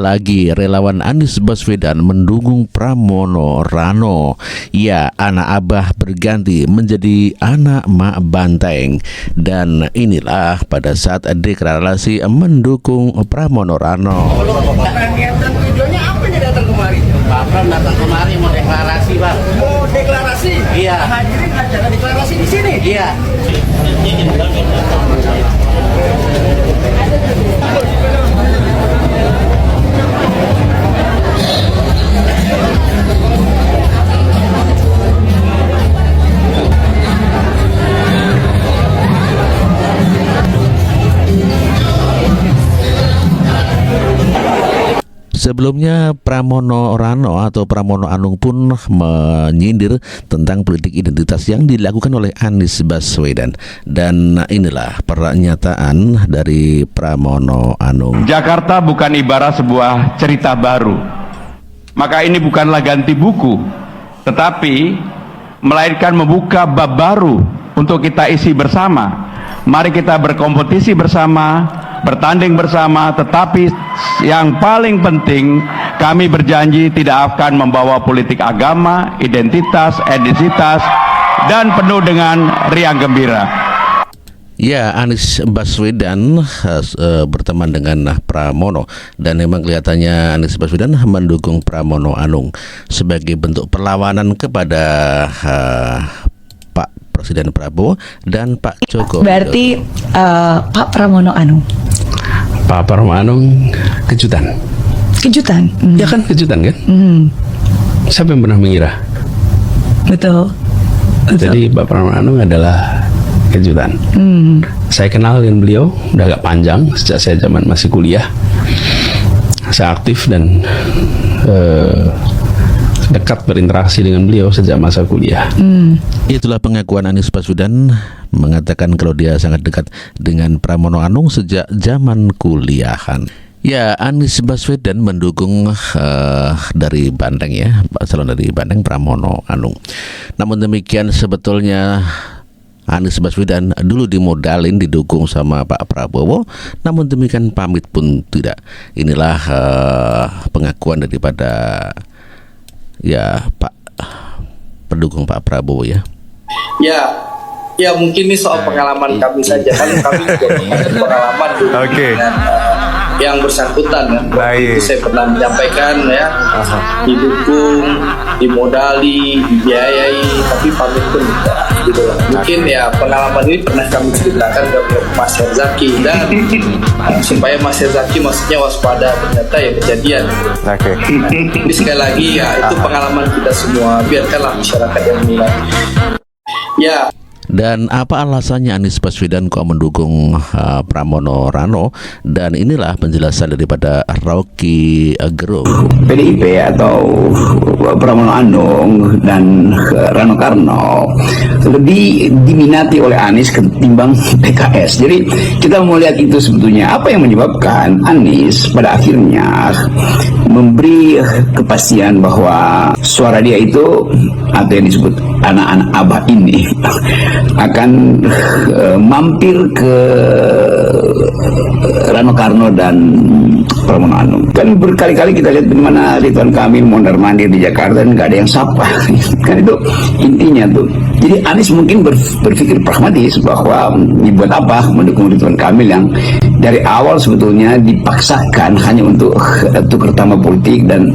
lagi relawan Anies Baswedan mendukung Pramono Rano. Ya, anak abah berganti menjadi anak mak banteng. Dan inilah pada saat deklarasi mendukung Pramono Rano. Niat dan tujuannya apa nih datang kemari? Pak Pram datang kemari mau deklarasi, Bang. Mau deklarasi? Iya. Hadirin acara deklarasi di sini? Iya. Sebelumnya Pramono Rano atau Pramono Anung pun menyindir tentang politik identitas yang dilakukan oleh Anies Baswedan. Dan inilah pernyataan dari Pramono Anung. Jakarta bukan ibarat sebuah cerita baru. Maka ini bukanlah ganti buku, tetapi melainkan membuka bab baru untuk kita isi bersama. Mari kita berkompetisi bersama, bertanding bersama, tetapi yang paling penting kami berjanji tidak akan membawa politik agama, identitas, etnisitas, dan penuh dengan riang gembira. Ya, Anies Baswedan berteman dengan Pramono, dan memang kelihatannya Anies Baswedan mendukung Pramono Anung sebagai bentuk perlawanan kepada Pak Presiden Prabowo dan Pak Jokowi. Berarti Pak Pramono Anung. Pak Pramono Anung kejutan. Kejutan. Ya kan kejutan kan? Siapa yang pernah mengira? Betul. Jadi Pak Pramono Anung adalah kejutan. Saya kenal dengan beliau udah agak panjang sejak saya zaman masih kuliah. Saya aktif dan dekat berinteraksi dengan beliau sejak masa kuliah. Itulah pengakuan Anies Baswedan mengatakan kalau dia sangat dekat dengan Pramono Anung sejak zaman kuliahan. Ya, Anies Baswedan mendukung dari Banteng ya, calon dari Banteng Pramono Anung. Namun demikian sebetulnya Anies Baswedan dulu dimodalin didukung sama Pak Prabowo, namun demikian pamit pun tidak. Inilah pengakuan daripada ya Pak pendukung Pak Prabowo ya. Ya mungkin ini soal pengalaman kami saja, kan kami juga punya pengalaman dulu dengan yang bersangkutan ya. Waktu itu saya pernah menyampaikan ya, didukung, dimodali, dibiayai, tapi pamit pun tidak gitu loh. Mungkin ya pengalaman ini pernah kami ceritakan ke Mas Herzaki, dan supaya Mas Herzaki maksudnya waspada ternyata ya kejadian gitu. Nah, ini sekali lagi ya itu pengalaman kita semua, biarkanlah masyarakat yang menilai. Ya. Dan apa alasannya Anies Baswedan kok mendukung Pramono Rano? Dan inilah penjelasan daripada Rocky Gerung. PDIP atau Pramono Anung dan Rano Karno lebih diminati oleh Anies ketimbang PKS. Jadi kita mau lihat itu sebetulnya apa yang menyebabkan Anies pada akhirnya memberi kepastian bahwa suara dia itu atau yang disebut anak-anak abah ini akan mampir ke Rano Karno dan Pramono Anung. Kan berkali-kali kita lihat bagaimana Ridwan Kamil mondar-mandir di Jakarta dan nggak ada yang sapa. Kan itu intinya tuh. Jadi Anies mungkin berpikir pragmatis bahwa dibuat apa mendukung Ridwan Kamil yang dari awal sebetulnya dipaksakan hanya untuk tukar tambah politik dan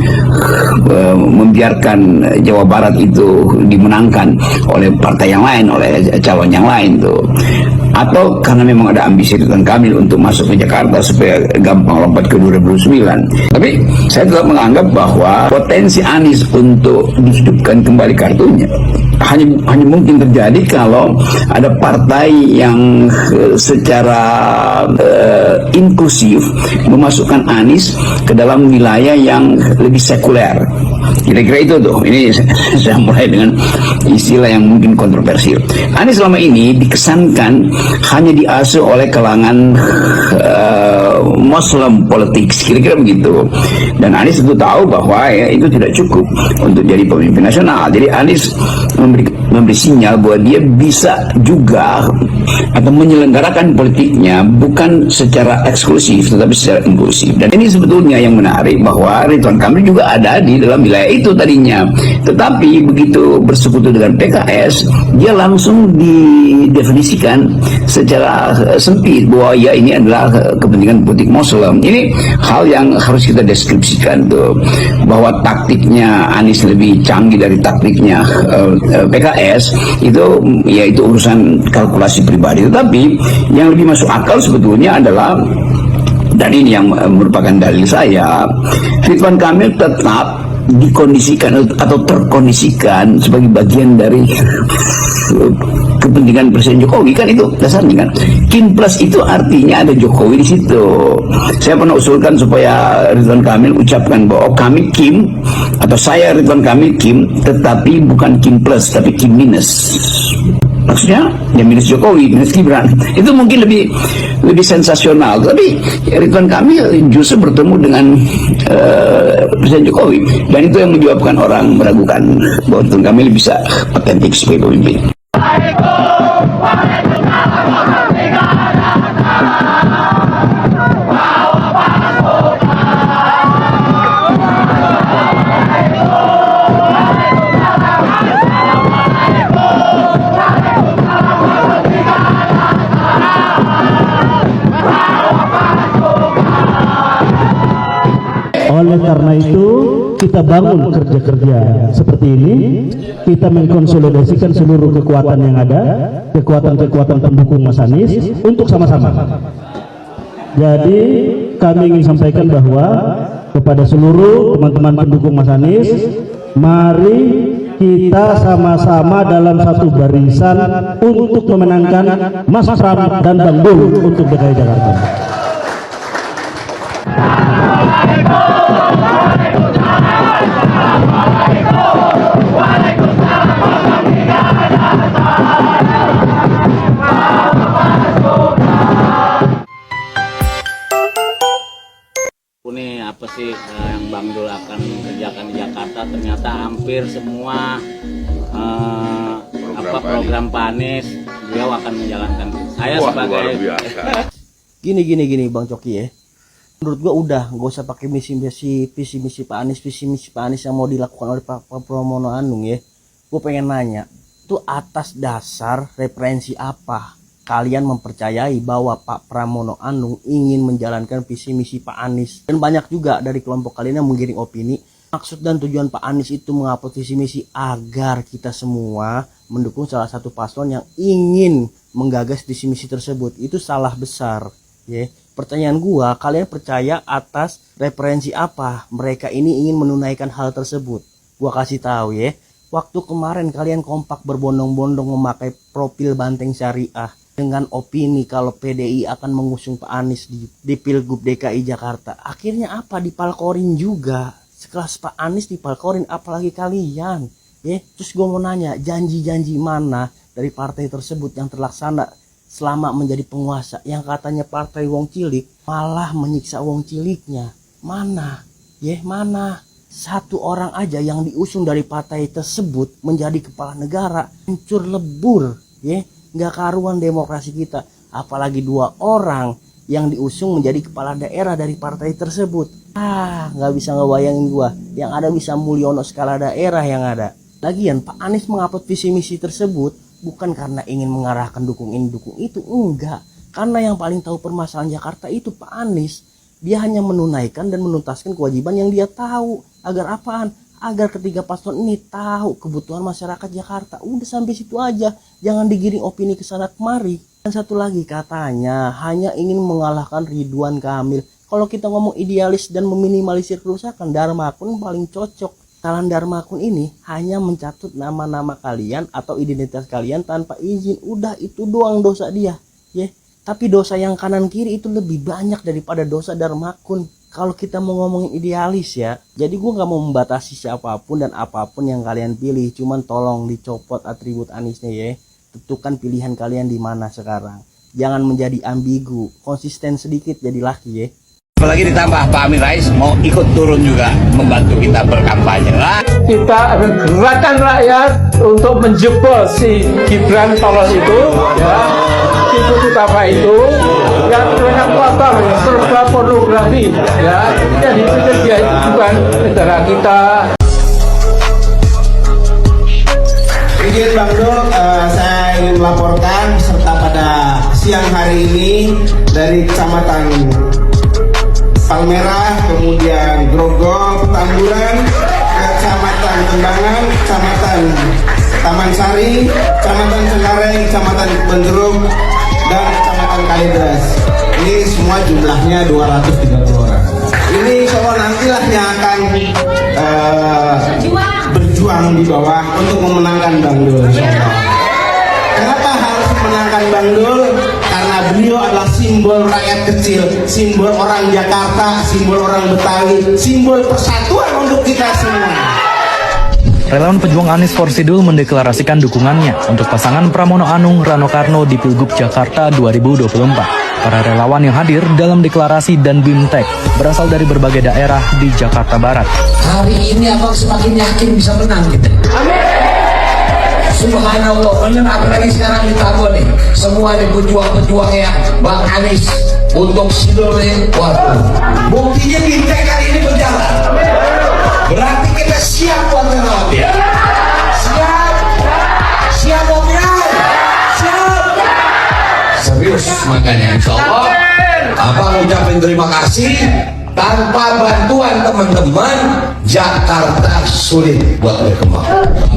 membiarkan Jawa Barat itu dimenangkan oleh partai yang lain, oleh calon yang lain tuh. Atau karena memang ada ambisi Ridwan Kamil untuk masuk ke Jakarta supaya gampang lompat ke 2009. Tapi saya tetap menganggap bahwa potensi Anies untuk dihidupkan kembali kartunya hanya mungkin terjadi kalau ada partai yang secara inklusif memasukkan Anies ke dalam wilayah yang lebih sekuler. Kira-kira itu tuh. Ini saya mulai dengan istilah yang mungkin kontroversial. Anies selama ini dikesankan hanya diasuh oleh kalangan Muslim politics, kira-kira begitu. Dan Anies tentu tahu bahwa ya, itu tidak cukup untuk jadi pemimpin nasional. Jadi Anies memberi memberi sinyal bahwa dia bisa juga atau menyelenggarakan politiknya bukan secara eksklusif tetapi secara inklusif. Dan ini sebetulnya yang menarik, bahwa Ridwan Kamil juga ada di dalam wilayah itu tadinya, tetapi begitu bersekutu dengan PKS, dia langsung didefinisikan secara sempit bahwa ya ini adalah kepentingan politik Muslim. Ini hal yang harus kita deskripsikan tuh, bahwa taktiknya Anies lebih canggih dari taktiknya PKS itu, yaitu urusan kalkulasi pribadi. Tetapi yang lebih masuk akal sebetulnya adalah, dan ini yang merupakan dalil saya, Ridwan Kamil tetap dikondisikan atau terkondisikan sebagai bagian dari kepentingan Presiden Jokowi, kan itu dasarnya kan. Kim plus itu artinya ada Jokowi di situ. Saya pernah usulkan supaya Ridwan Kamil ucapkan bahwa kami Kim, atau saya Ridwan Kamil Kim, tetapi bukan Kim plus tapi Kim minus. Maksudnya ya minus Jokowi, minus Gibran. Itu mungkin lebih sensasional. Tapi Ridwan Kamil justru bertemu dengan Presiden Jokowi, dan itu yang menyebabkan orang meragukan bahwa Ridwan Kamil bisa otentik sebagai pemimpin. Oleh karena itu, kita bangun kerja-kerja seperti ini, kita mengkonsolidasikan seluruh kekuatan yang ada, kekuatan-kekuatan pendukung Mas Anies untuk sama-sama. Jadi kami ingin sampaikan bahwa kepada seluruh teman-teman pendukung Mas Anies, mari kita sama-sama dalam satu barisan untuk memenangkan Mas Pram dan Bang Dul untuk DKI Jakarta. Ini apa sih yang Bang Dul akan kerjakan di Jakarta? Ternyata hampir semua program Pak Anies beliau akan menjalankan. Saya sebagai gini Bang Coki ya. Menurut gua udah gak usah pakai visi misi Pak Anies yang mau dilakukan oleh Pak Pramono Anung ya. Gua pengen nanya, itu atas dasar referensi apa kalian mempercayai bahwa Pak Pramono Anung ingin menjalankan visi misi Pak Anies? Dan banyak juga dari kelompok kalian yang menggiring opini maksud dan tujuan Pak Anies itu mengupload visi misi agar kita semua mendukung salah satu paslon yang ingin menggagas visi misi tersebut. Itu salah besar ya. Pertanyaan gua, kalian percaya atas referensi apa mereka ini ingin menunaikan hal tersebut? Gua kasih tahu ya. Waktu kemarin kalian kompak berbondong-bondong memakai profil Banteng Syariah dengan opini kalau PDI akan mengusung Pak Anies di Pilgub DKI Jakarta. Akhirnya apa? Dipalkorin juga. Sekelas Pak Anies dipalkorin, apalagi kalian. Ya, terus gue mau nanya, janji-janji mana dari partai tersebut yang terlaksana selama menjadi penguasa? Yang katanya partai wong cilik malah menyiksa wong ciliknya. Mana? Ya, mana? Satu orang aja yang diusung dari partai tersebut menjadi kepala negara hancur lebur, ya. Nggak karuan demokrasi kita, apalagi 2 orang yang diusung menjadi kepala daerah dari partai tersebut. Nggak bisa ngebayangin gua, yang ada bisa Mulyono skala daerah yang ada. Lagian Pak Anies mengupload visi misi tersebut bukan karena ingin mengarahkan dukung ini dukung itu, enggak, karena yang paling tahu permasalahan Jakarta itu Pak Anies. Dia hanya menunaikan dan menuntaskan kewajiban yang dia tahu. Agar apaan? Agar ketiga paslon ini tahu kebutuhan masyarakat Jakarta. Udah sampai situ aja. Jangan digiring opini ke sana kemari. Dan satu lagi, katanya hanya ingin mengalahkan Ridwan Kamil. Kalau kita ngomong idealis dan meminimalisir kerusakan, Darmakun paling cocok. Kesalahan Darmakun ini hanya mencatut nama-nama kalian atau identitas kalian tanpa izin. Udah, itu doang dosa dia. Ya. Tapi dosa yang kanan kiri itu lebih banyak daripada dosa Darmakun. Kalau kita mau ngomongin idealis ya, jadi gue gak mau membatasi siapapun dan apapun yang kalian pilih. Cuman tolong dicopot atribut Aniesnya ya. Tentukan pilihan kalian di mana sekarang. Jangan menjadi ambigu, konsisten sedikit jadi laki ya. Apalagi ditambah Pak Amin Rais mau ikut turun juga membantu kita berkampanye. Kita ada gerakan rakyat untuk menjebol si Gibran polos itu, ya, Ibu Utama itu, yang banyak kotor, serba pornografi, ya, jadi dia itu bukan negara kita. Izin Bang Dul, saya ingin melaporkan serta pada siang hari ini dari Kecamatan Palmerah, kemudian Grogol, Petamburan, Kecamatan Tembangan, Kecamatan Taman Sari, Kecamatan Cengkareng, Kecamatan Benjeruk, dan Kecamatan Kalideres. Ini semua jumlahnya 230 orang. Ini insya nantilah yang akan berjuang di bawah untuk memenangkan Bang Dul. Kenapa harus memenangkan Bang Dul? Karena beliau adalah simbol rakyat kecil, simbol orang Jakarta, simbol orang Betawi, simbol persatuan untuk kita semua. Relawan pejuang Anies Forsidul mendeklarasikan dukungannya untuk pasangan Pramono Anung Rano Karno di Pilgub Jakarta 2024. Para relawan yang hadir dalam deklarasi dan BIMTEK berasal dari berbagai daerah di Jakarta Barat. Hari ini abang semakin yakin bisa menang kita. Amin. Subhanallah, benar apalagi sekarang di Tabon nih. Semua nih pejuang-pejuangnya Bang Anies untuk Sidole. Waduh, buktinya BIMTEK kali ini berjalan. Berarti kita siap buat menang dia. Siap mobil, siap. Serius makanya insya Allah abang ucapin terima kasih. Tanpa bantuan teman-teman, Jakarta sulit buat berkembang.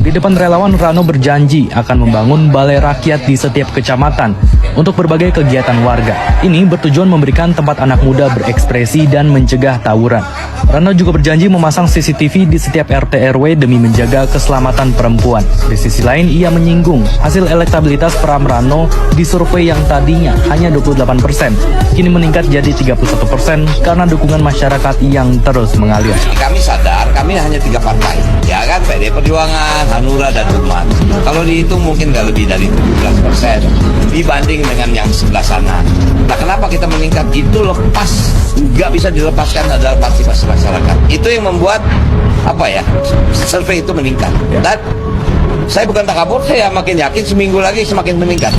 Di depan relawan, Rano berjanji akan membangun balai rakyat di setiap kecamatan untuk berbagai kegiatan warga. Ini bertujuan memberikan tempat anak muda berekspresi dan mencegah tawuran. Rano juga berjanji memasang CCTV di setiap RT RW demi menjaga keselamatan perempuan. Di sisi lain, ia menyinggung hasil elektabilitas Pram Rano di survei yang tadinya hanya 28%, kini meningkat jadi 31% karena dukungan masyarakat yang terus mengalir. Kami sadar, kami hanya 3 partai, ya kan, PD Perjuangan, Hanura, dan Umat. Kalau dihitung mungkin nggak lebih dari 17% dibanding dengan yang sebelah sana. Nah, kenapa kita meningkat? Itu lepas, nggak bisa dilepaskan adalah partisipasi masyarakat. Itu yang membuat survei itu meningkat. Dan saya bukan takabur, saya makin yakin seminggu lagi semakin meningkat.